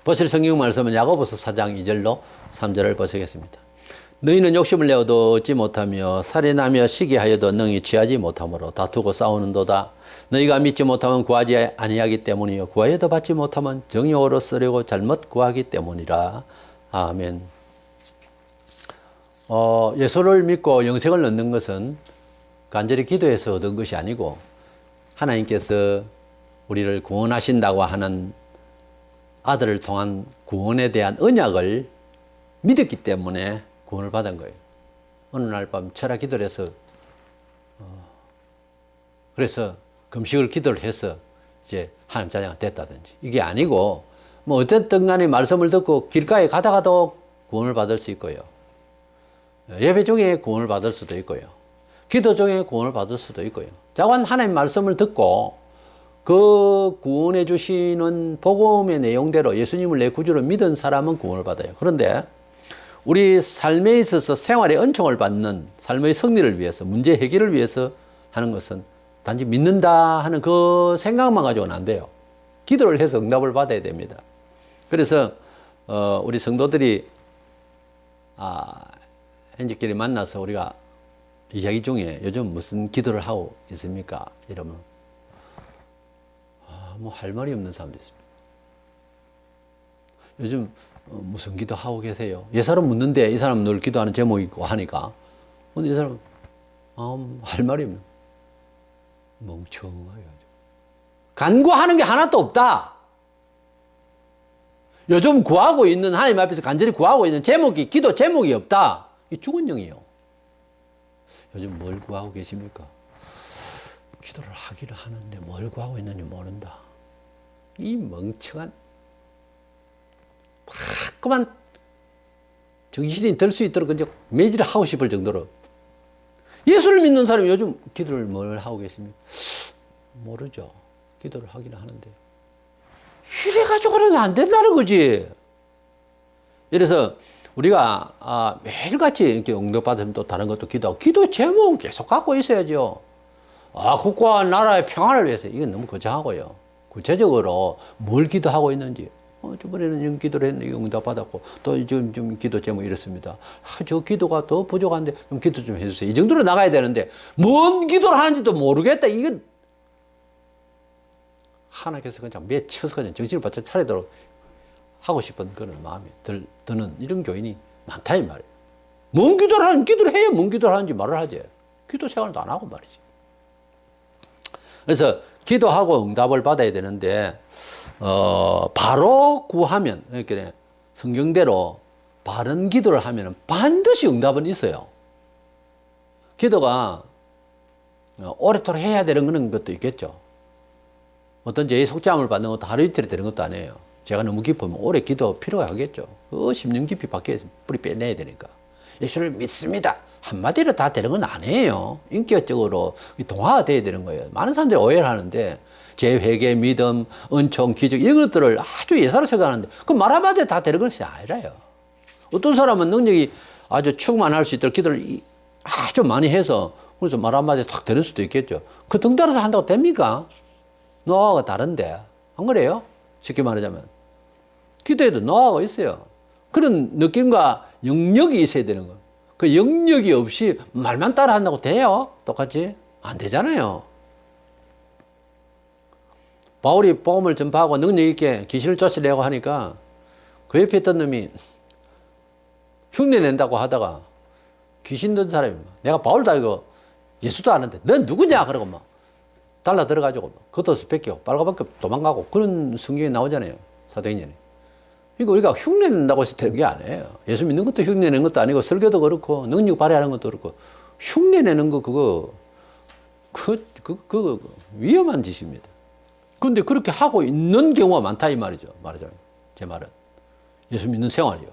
보실 성경 말씀은 야고보서 4장 2절로 3절을 보시겠습니다. 너희는 욕심을 내어도 얻지 못하며 살인하며 시기하여도 능히 취하지 못하므로 다투고 싸우는도다. 너희가 믿지 못하면 구하지 아니하기 때문이요 구하여도 받지 못하면 정욕으로 쓰려고 잘못 구하기 때문이라. 아멘. 예수를 믿고 영생을 얻는 것은 간절히 기도해서 얻은 것이 아니고 하나님께서 우리를 구원하신다고 하는 아들을 통한 구원에 대한 언약을 믿었기 때문에 구원을 받은 거예요. 어느 날 밤 철학 기도를 해서 그래서 금식을 기도를 해서 이제 하나님 자녀가 됐다든지 이게 아니고 뭐 어쨌든 간에 말씀을 듣고 길가에 가다가도 구원을 받을 수 있고요. 예배 중에 구원을 받을 수도 있고요. 기도 중에 구원을 받을 수도 있고요. 자관 하나님 말씀을 듣고 그 구원해 주시는 복음의 내용대로 예수님을 내 구주로 믿은 사람은 구원을 받아요. 그런데 우리 삶에 있어서 생활의 은총을 받는 삶의 승리를 위해서 문제 해결을 위해서 하는 것은 단지 믿는다 하는 그 생각만 가지고는 안 돼요. 기도를 해서 응답을 받아야 됩니다. 그래서 우리 성도들이 행직끼리 만나서 우리가 이야기 중에 요즘 무슨 기도를 하고 있습니까? 이러면 뭐 할 말이 없는 사람도 있습니다. 요즘 무슨 기도 하고 계세요? 예사람 묻는데 이 사람 늘 기도하는 제목이 있고 하니까 근데 이 사람 할 말이 없는 멍청하게 하죠. 간구하는 게 하나도 없다. 요즘 구하고 있는 하나님 앞에서 간절히 구하고 있는 제목이 기도 제목이 없다. 이 죽은 영이에요. 요즘 뭘 구하고 계십니까? 기도를 하기를 하는데 뭘 구하고 있는지 모른다. 이 멍청한 그만 정신이 들 수 있도록 그저 매질을 하고 싶을 정도로 예수를 믿는 사람이 요즘 기도를 뭘 하고 계십니까? 모르죠. 기도를 하기는 하는데 이래가지고는 안 된다는 거지. 이래서 우리가 매일같이 이렇게 응답받으면 또 다른 것도 기도하고 기도 제목은 계속 갖고 있어야죠. 국가와 나라의 평화를 위해서 이건 너무 거창하고요. 구체적으로 뭘 기도하고 있는지 저번에는 이런 기도를 했는데 응답받았고 또 지금 좀 기도 제목 이렇습니다. 저 기도가 더 부족한데 좀 기도 좀 해주세요. 이 정도로 나가야 되는데 뭔 기도를 하는지도 모르겠다. 이건 하나님께서 그냥 맺혀서 그냥 정신을 바짝 차리도록 하고 싶은 그런 마음이 드는 이런 교인이 많다 이 말이에요. 뭔 기도를 하는지 기도를 해야 뭔 기도를 하는지 말을 하지. 기도 생활도 안 하고 말이지. 그래서 기도하고 응답을 받아야 되는데 바로 구하면 그러니까 성경대로 바른 기도를 하면 반드시 응답은 있어요. 기도가 오래도록 해야 되는 그런 것도 있겠죠. 어떤 죄의 속죄함을 받는 것도 하루 이틀에 되는 것도 아니에요. 제가 너무 깊으면 오래 기도 필요하겠죠. 그 10년 깊이 밖에 뿌리 빼내야 되니까. 예수를 믿습니다. 한마디로 다 되는 건 아니에요. 인격적으로 동화가 돼야 되는 거예요. 많은 사람들이 오해를 하는데 재회개, 믿음, 은총, 기적 이런 것들을 아주 예사로 생각하는데 그 말 한마디에 다 되는 것이 아니라요. 어떤 사람은 능력이 아주 충만할 수 있도록 기도를 아주 많이 해서 그래서 말 한마디에 탁 되는 수도 있겠죠. 그 등 따라서 한다고 됩니까? 노하우가 다른데 안 그래요? 쉽게 말하자면 기도에도 노하우가 있어요. 그런 느낌과 영역이 있어야 되는 거예요. 그 영역이 없이 말만 따라 한다고 돼요? 똑같이? 안 되잖아요. 바울이 복음을 전파하고 능력 있게 귀신을 쫓아내고 하니까 그 옆에 있던 놈이 흉내 낸다고 하다가 귀신 든 사람이 내가 바울도 이거 예수도 아는데 넌 누구냐? 그러고 막 달라 들어가지고 겉옷을 뺏기고 빨가벗겨 도망가고 그런 성경에 나오잖아요. 사도행전에. 그러니까 우리가 흉내 낸다고 해서 되는 게 아니에요. 예수 믿는 것도 흉내 내는 것도 아니고 설교도 그렇고 능력 발휘하는 것도 그렇고 흉내 내는 거 그거 위험한 짓입니다. 그런데 그렇게 하고 있는 경우가 많다 이 말이죠. 말하자면 제 말은 예수 믿는 생활이요.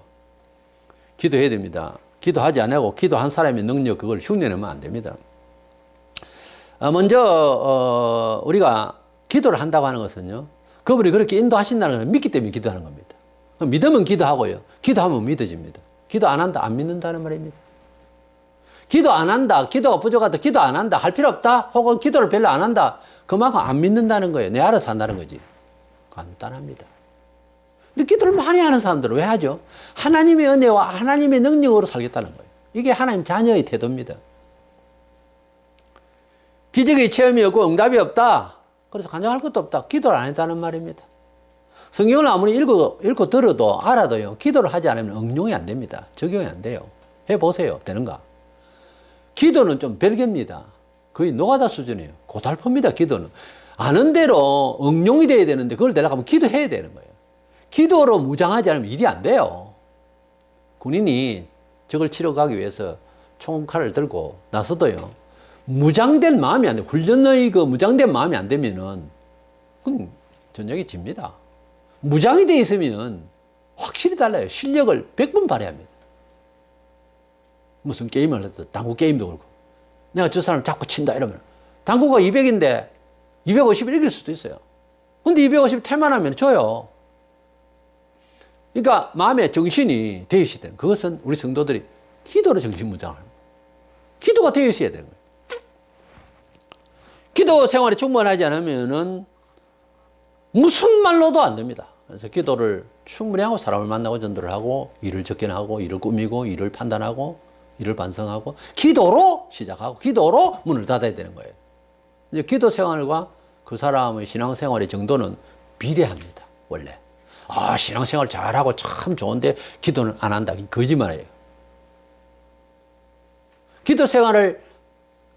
기도해야 됩니다. 기도하지 않고 기도한 사람의 능력 그걸 흉내내면 안 됩니다. 먼저 우리가 기도를 한다고 하는 것은요. 그분이 그렇게 인도하신다는 걸 믿기 때문에 기도하는 겁니다. 믿으면 기도하고요. 기도하면 믿어집니다. 기도 안 한다 안 믿는다는 말입니다. 기도 안 한다. 기도가 부족하다. 기도 안 한다. 할 필요 없다. 혹은 기도를 별로 안 한다. 그만큼 안 믿는다는 거예요. 내 알아서 한다는 거지. 간단합니다. 근데 기도를 많이 하는 사람들은 왜 하죠? 하나님의 은혜와 하나님의 능력으로 살겠다는 거예요. 이게 하나님 자녀의 태도입니다. 기적의 체험이 없고 응답이 없다. 그래서 간증할 것도 없다. 기도를 안 했다는 말입니다. 성경을 아무리 읽고 들어도 알아도요. 기도를 하지 않으면 응용이 안 됩니다. 적용이 안 돼요. 해보세요. 되는가? 기도는 좀 별개입니다. 거의 노가다 수준이에요. 고달픕니다. 기도는. 아는 대로 응용이 돼야 되는데 그걸 내려가면 기도해야 되는 거예요. 기도로 무장하지 않으면 일이 안 돼요. 군인이 적을 치러 가기 위해서 총칼을 들고 나서도요. 무장된 마음이 안 돼. 훈련의 그 무장된 마음이 안 되면은 그건 전쟁이 집니다. 무장이 돼 있으면 확실히 달라요. 실력을 100번 발휘해야 합니다. 무슨 게임을 해도 당구 게임도 그렇고 내가 저 사람 자꾸 친다 이러면 당구가 200인데 250을 이길 수도 있어요. 근데 250 태만하면 져요. 그러니까 마음의 정신이 되어 있어야 되는 그것은 우리 성도들이 기도로 정신무장을 합니다. 기도가 되어 있어야 되는 거예요. 기도 생활이 충분하지 않으면은 무슨 말로도 안 됩니다. 그래서 기도를 충분히 하고 사람을 만나고 전도를 하고 일을 접견하고 일을 꾸미고 일을 판단하고 일을 반성하고 기도로 시작하고 기도로 문을 닫아야 되는 거예요. 이제 기도 생활과 그 사람의 신앙생활의 정도는 비례합니다. 원래. 아, 신앙생활 잘하고 참 좋은데 기도는 안 한다. 거짓말이에요. 기도 생활을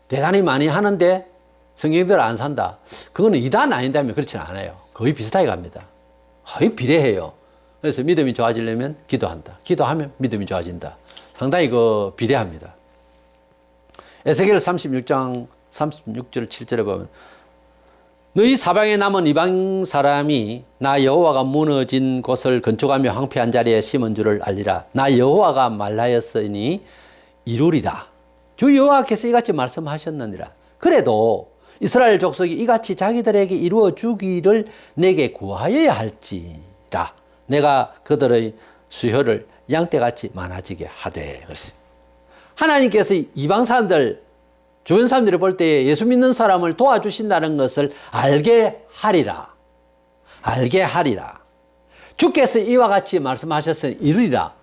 대단히 많이 하는데 성경대로 안 산다. 그거는 이단 아닌다면 그렇지는 않아요. 거의 비슷하게 갑니다. 거의 비례해요. 그래서 믿음이 좋아지려면 기도한다. 기도하면 믿음이 좋아진다. 상당히 비례합니다. 에스겔 36장 36절 7절에 보면 너희 사방에 남은 이방 사람이 나 여호와가 무너진 곳을 건축하며 황폐한 자리에 심은 줄을 알리라. 나 여호와가 말하였으니 이루리라. 주 여호와께서 이같이 말씀하셨느니라. 그래도 이스라엘 족속이 이같이 자기들에게 이루어 주기를 내게 구하여야 할지라. 내가 그들의 수효를 양떼같이 많아지게 하되. 그랬어요. 하나님께서 이방 사람들, 주변 사람들이 볼 때 예수 믿는 사람을 도와주신다는 것을 알게 하리라. 알게 하리라. 주께서 이와 같이 말씀하셨으니 이르리라.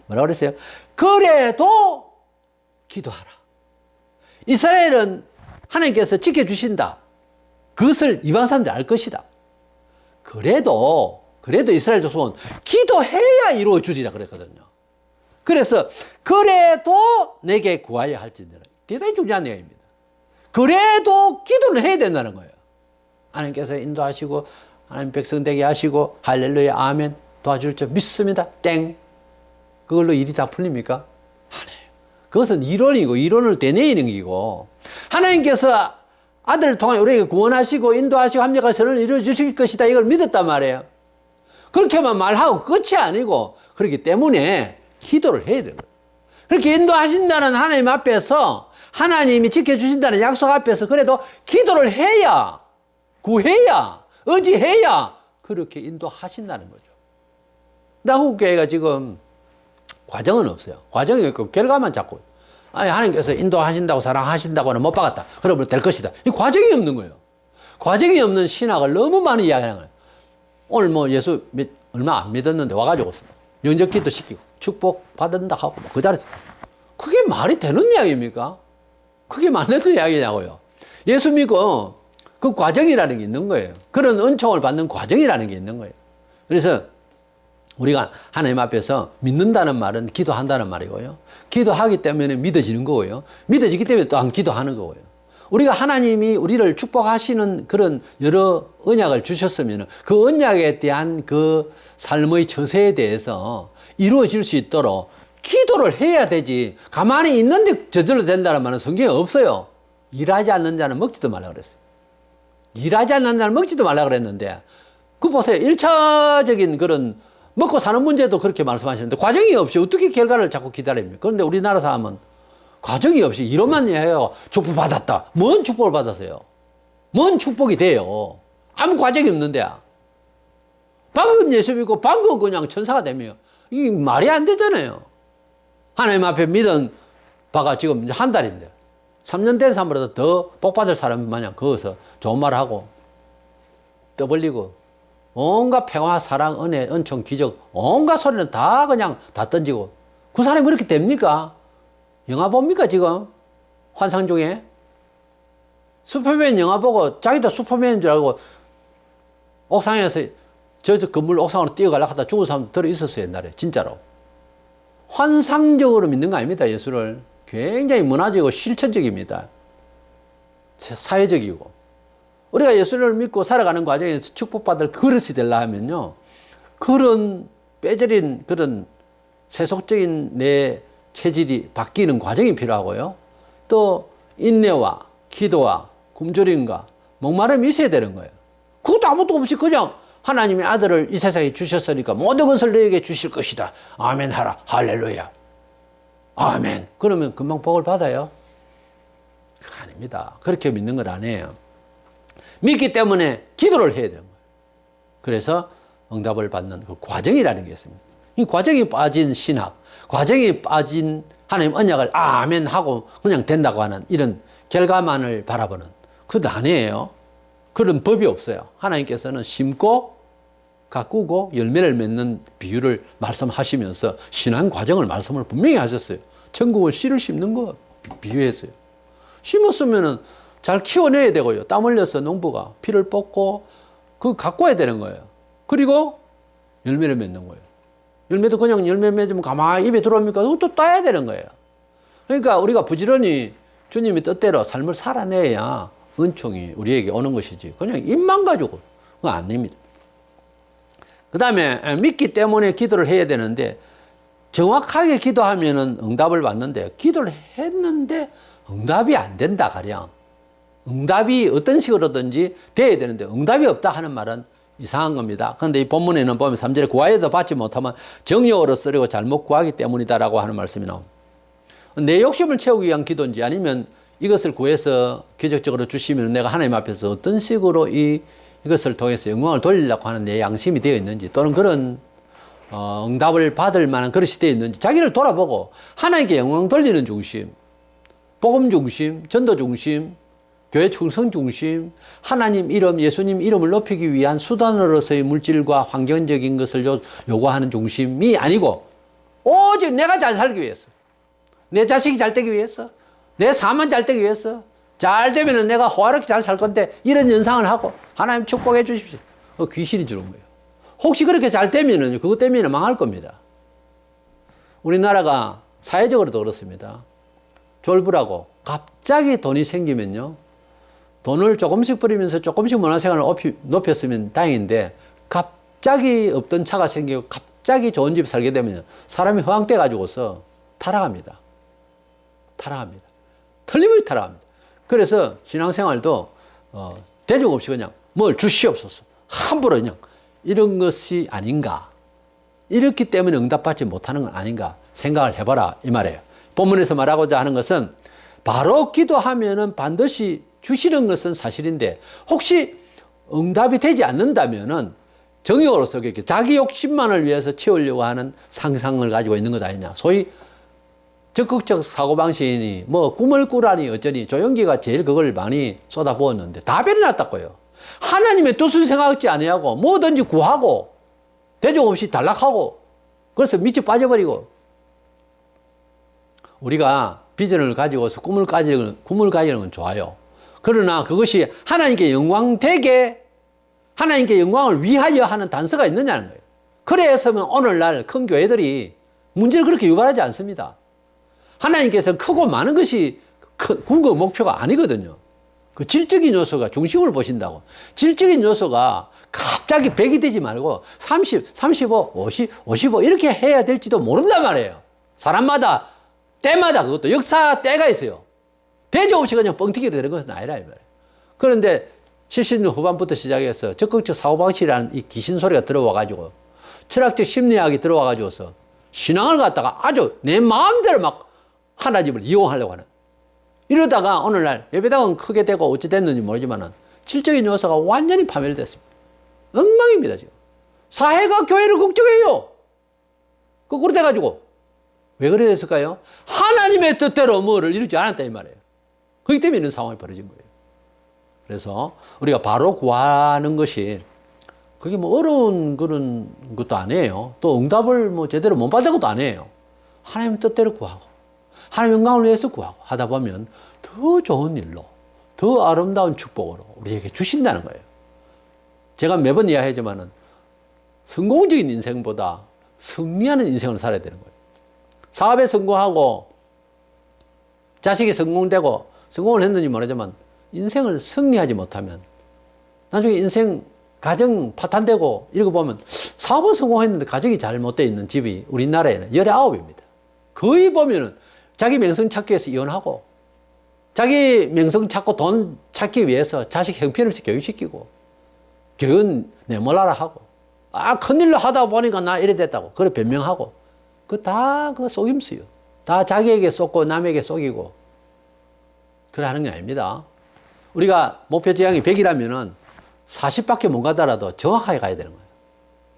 뭐라고 그랬어요? 그래도 기도하라. 이스라엘은 하나님께서 지켜주신다. 그것을 이방 사람들이 알 것이다. 그래도 이스라엘 족속은 기도해야 이루어주리라 그랬거든요. 그래서 그래도 내게 구하여 할지니라. 대단히 중요한 내용입니다. 그래도 기도는 해야 된다는 거예요. 하나님께서 인도하시고 하나님 백성 되게 하시고 할렐루야 아멘 도와줄 줄 믿습니다. 땡. 그걸로 일이 다 풀립니까? 아니에요. 그것은 이론이고 이론을 되뇌이는 기고 하나님께서 아들을 통해 우리에게 구원하시고 인도하시고 합력한 선을 이루어 주실 것이다. 이걸 믿었단 말이에요. 그렇게만 말하고 끝이 아니고 그렇기 때문에 기도를 해야 되는 거예요. 그렇게 인도하신다는 하나님 앞에서 하나님이 지켜주신다는 약속 앞에서 그래도 기도를 해야 구해야 의지해야 그렇게 인도하신다는 거죠. 근데 한국교회가 지금 과정은 없어요. 과정이 없고 결과만 잡고 아니 하나님께서 인도하신다고 사랑하신다고는 못 박았다. 그러면 될 것이다. 이 과정이 없는 거예요. 과정이 없는 신학을 너무 많이 이야기하는 거예요. 오늘 예수 얼마 안 믿었는데 와가지고 영접기도 시키고 축복 받는다 하고 그 자리에서 그게 말이 되는 이야기입니까? 그게 맞는 이야기냐고요. 예수 믿고 그 과정이라는 게 있는 거예요. 그런 은총을 받는 과정이라는 게 있는 거예요. 그래서 우리가 하나님 앞에서 믿는다는 말은 기도한다는 말이고요. 기도하기 때문에 믿어지는 거고요. 믿어지기 때문에 또한 기도하는 거고요. 우리가 하나님이 우리를 축복하시는 그런 여러 언약을 주셨으면 그 언약에 대한 그 삶의 처세에 대해서 이루어질 수 있도록 기도를 해야 되지. 가만히 있는데 저절로 된다는 말은 성경에 없어요. 일하지 않는 자는 먹지도 말라 그랬어요. 일하지 않는 자는 먹지도 말라 그랬는데 그 보세요. 1차적인 그런 먹고 사는 문제도 그렇게 말씀하시는데 과정이 없이 어떻게 결과를 자꾸 기다립니까? 그런데 우리나라 사람은 과정이 없이 이런만 해요. 축복 받았다. 뭔 축복을 받았어요? 뭔 축복이 돼요? 아무 과정이 없는데. 방금 예수 믿고 방금 그냥 천사가 되면 이게 말이 안 되잖아요. 하나님 앞에 믿은 바가 지금 이제 한 달인데 3년 된 사람보다 더 복 받을 사람 마냥 거기서 좋은 말 하고 떠벌리고 온갖 평화, 사랑, 은혜, 은총, 기적, 온갖 소리는 다 그냥 다 던지고. 그 사람이 그렇게 됩니까? 영화 봅니까, 지금? 환상 중에? 슈퍼맨 영화 보고 자기도 슈퍼맨인 줄 알고 옥상에서 저 건물 옥상으로 뛰어가려고 하다 죽은 사람 들어 있었어요, 옛날에. 진짜로. 환상적으로 믿는 거 아닙니다, 예수를. 굉장히 문화적이고 실천적입니다. 사회적이고. 우리가 예수를 믿고 살아가는 과정에서 축복받을 그릇이 되려 하면요. 그런 빼저린 그런 세속적인 내 체질이 바뀌는 과정이 필요하고요. 또 인내와 기도와 굶주림과 목마름이 있어야 되는 거예요. 그것도 아무것도 없이 그냥 하나님의 아들을 이 세상에 주셨으니까 모든 것을 너에게 주실 것이다. 아멘 하라. 할렐루야. 아멘. 그러면 금방 복을 받아요? 아닙니다. 그렇게 믿는 건 아니에요. 믿기 때문에 기도를 해야 되는 거예요. 그래서 응답을 받는 그 과정이라는 게 있습니다. 이 과정이 빠진 신학, 과정이 빠진 하나님 언약을 아멘 하고 그냥 된다고 하는 이런 결과만을 바라보는 그것도 아니에요. 그런 법이 없어요. 하나님께서는 심고 가꾸고 열매를 맺는 비유를 말씀하시면서 신앙 과정을 말씀을 분명히 하셨어요. 천국은 씨를 심는 거 비유했어요. 심었으면은 잘 키워내야 되고요. 땀 흘려서 농부가 피를 뽑고 그 가꿔야 되는 거예요. 그리고 열매를 맺는 거예요. 열매도 그냥 열매 맺으면 가만히 입에 들어옵니까? 그것도 따야 되는 거예요. 그러니까 우리가 부지런히 주님의 뜻대로 삶을 살아내야 은총이 우리에게 오는 것이지. 그냥 입만 가지고 그건 아닙니다. 그 다음에 믿기 때문에 기도를 해야 되는데 정확하게 기도하면은 응답을 받는데 기도를 했는데 응답이 안 된다 가령 응답이 어떤 식으로든지 돼야 되는데 응답이 없다 하는 말은 이상한 겁니다. 그런데 이 본문에는 보면 3절에 구하여도 받지 못하면 정욕으로 쓰려고 잘못 구하기 때문이다라고 하는 말씀이 나옵니다. 내 욕심을 채우기 위한 기도인지 아니면 이것을 구해서 기적적으로 주시면 내가 하나님 앞에서 어떤 식으로 이것을 통해서 영광을 돌리려고 하는 내 양심이 되어 있는지 또는 그런 응답을 받을 만한 그릇이 되어 있는지 자기를 돌아보고 하나님께 영광 돌리는 중심, 복음 중심, 전도 중심, 교회 충성 중심, 하나님 이름, 예수님 이름을 높이기 위한 수단으로서의 물질과 환경적인 것을 요구하는 중심이 아니고 오직 내가 잘 살기 위해서, 내 자식이 잘 되기 위해서, 내 삶은 잘 되기 위해서, 잘 되면 내가 호화롭게 잘 살 건데 이런 연상을 하고 하나님 축복해 주십시오. 귀신이 주는 거예요. 혹시 그렇게 잘 되면은 그것 때문에 망할 겁니다. 우리나라가 사회적으로도 그렇습니다. 졸부라고 갑자기 돈이 생기면요. 돈을 조금씩 버리면서 조금씩 문화생활을 높였으면 다행인데 갑자기 없던 차가 생기고 갑자기 좋은 집 살게 되면 사람이 허황돼 가지고서 타락합니다. 타락합니다. 틀림없이 타락합니다. 그래서 신앙생활도 대중 없이 그냥 뭘 주시옵소서 함부로 그냥 이런 것이 아닌가. 이렇기 때문에 응답받지 못하는 건 아닌가 생각을 해봐라 이 말이에요. 본문에서 말하고자 하는 것은 바로 기도하면은 반드시 주시는 것은 사실인데 혹시 응답이 되지 않는다면은 정욕으로서 이렇게 자기 욕심만을 위해서 채우려고 하는 상상을 가지고 있는 것 아니냐. 소위 적극적 사고방식이니 뭐 꿈을 꾸라니 어쩌니 조영기가 제일 그걸 많이 쏟아부었는데 답변이 났다고요. 하나님의 뜻을 생각하지 아니하고 뭐든지 구하고 대중 없이 단락하고 그래서 밑에 빠져버리고 우리가 비전을 가지고서 꿈을 가지는 건 좋아요. 그러나 그것이 하나님께 영광되게 하나님께 영광을 위하여 하는 단서가 있느냐는 거예요. 그래서면 오늘날 큰 교회들이 문제를 그렇게 유발하지 않습니다. 하나님께서 크고 많은 것이 궁극 목표가 아니거든요. 그 질적인 요소가 중심을 보신다고. 질적인 요소가 갑자기 100이 되지 말고 30, 35, 50, 55 이렇게 해야 될지도 모른단 말이에요. 사람마다 때마다 그것도 역사 때가 있어요. 대중 없이 그냥 뻥튀기로 되는 것은 아니라 이 말이에요. 그런데 70년 후반부터 시작해서 적극적 사고방식이라는 이 귀신 소리가 들어와가지고 철학적 심리학이 들어와가지고서 신앙을 갖다가 아주 내 마음대로 막 하나님을 이용하려고 하는 이러다가 오늘날 예배당은 크게 되고 어찌 됐는지 모르지만은 질적인 요소가 완전히 파멸됐습니다. 엉망입니다 지금. 사회가 교회를 걱정해요. 거꾸로 돼가지고 왜 그래 됐을까요? 하나님의 뜻대로 뭐를 이루지 않았다 이 말이에요. 그렇기 때문에 이런 상황이 벌어진 거예요. 그래서 우리가 바로 구하는 것이 그게 뭐 어려운 그런 것도 아니에요. 또 응답을 뭐 제대로 못 받은 것도 아니에요. 하나님 뜻대로 구하고, 하나님 영광을 위해서 구하고 하다 보면 더 좋은 일로, 더 아름다운 축복으로 우리에게 주신다는 거예요. 제가 매번 이야기하지만은 성공적인 인생보다 승리하는 인생을 살아야 되는 거예요. 사업에 성공하고, 자식이 성공되고, 성공을 했는지 모르지만 인생을 승리하지 못하면 나중에 인생 가정 파탄되고 읽어보면 사업은 성공했는데 가정이 잘못되어 있는 집이 우리나라에는 19입니다. 거의 보면은 자기 명성 찾기 위해서 이혼하고, 자기 명성 찾고 돈 찾기 위해서 자식 형편없이 교육시키고, 교육은 내몰라라 하고, 큰일로 하다 보니까 나 이래 됐다고 그래 변명하고, 다 속임수요. 다 자기에게 속고 남에게 속이고 그래 하는 게 아닙니다. 우리가 목표 지향이 100이라면은 40밖에 못 가더라도 정확하게 가야 되는 거예요.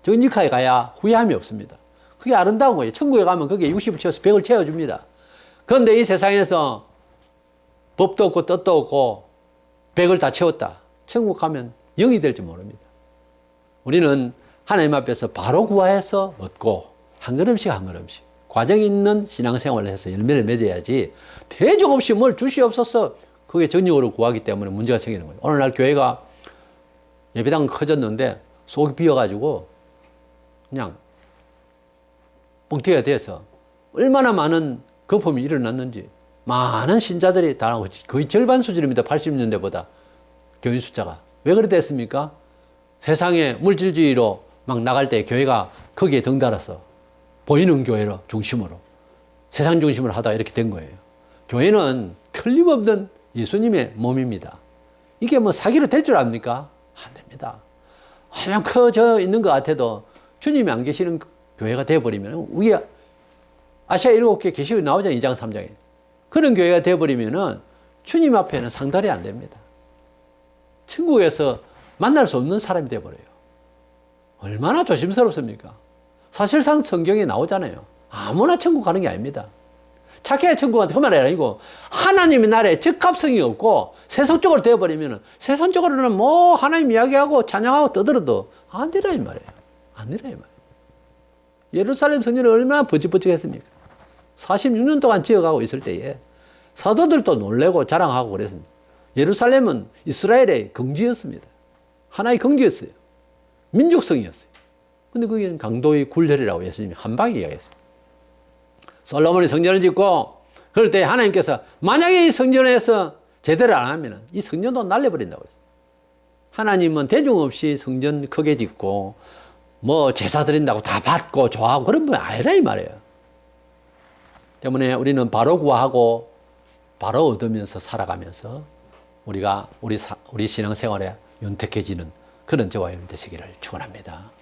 정직하게 가야 후회함이 없습니다. 그게 아름다운 거예요. 천국에 가면 거기에 60을 채워서 100을 채워줍니다. 그런데 이 세상에서 법도 없고 뜻도 없고 100을 다 채웠다. 천국 가면 0이 될지 모릅니다. 우리는 하나님 앞에서 바로 구하여서 얻고 한 걸음씩 한 걸음씩 과정이 있는 신앙생활을 해서 열매를 맺어야지 대적 없이 뭘 주시옵소서 그게 전적으로 구하기 때문에 문제가 생기는 거예요. 오늘날 교회가 예배당 커졌는데 속이 비어가지고 그냥 뻥튀기가 돼서 얼마나 많은 거품이 일어났는지 많은 신자들이 다 거의 절반 수준입니다. 80년대보다 교인 숫자가. 왜 그래 됐습니까? 세상에 물질주의로 막 나갈 때 교회가 거기에 덩달아서 보이는 교회로 중심으로 세상 중심으로 하다 이렇게 된 거예요. 교회는 틀림없는 예수님의 몸입니다. 이게 뭐 사기로 될 줄 압니까? 안 됩니다. 하얀 커져 있는 것 같아도 주님이 안 계시는 교회가 되어버리면 위에 아시아 7개 계시고 나오잖아요. 2장 3장에. 그런 교회가 되어버리면은 주님 앞에는 상달이 안 됩니다. 천국에서 만날 수 없는 사람이 되어버려요. 얼마나 조심스럽습니까? 사실상 성경에 나오잖아요. 아무나 천국 가는 게 아닙니다. 착해야 천국 간다 그 말이 아니고 하나님의 나라에 적합성이 없고 세속적으로 되어버리면 세상적으로는 뭐 하나님 이야기하고 찬양하고 떠들어도 안 되라 이 말이에요. 안 되라 이 말이에요. 예루살렘 성전을 얼마나 버직버직했습니까? 46년 동안 지어가고 있을 때에 사도들도 놀래고 자랑하고 그랬습니다. 예루살렘은 이스라엘의 경지였습니다. 하나의 경지였어요. 민족성이었어요. 근데 그게 강도의 굴절이라고 예수님이 한 방에 이야기했어요. 솔로몬이 성전을 짓고 그럴 때 하나님께서 만약에 이 성전에서 제대로 안 하면 이 성전도 날려버린다고 그랬어요. 하나님은 대중 없이 성전 크게 짓고 뭐 제사 드린다고 다 받고 좋아하고 그런 분 아니라 이 말이에요. 때문에 우리는 바로 구하고 바로 얻으면서 살아가면서 우리가 우리 신앙생활에 윤택해지는 그런 저와 여러분 되시기를 축원합니다.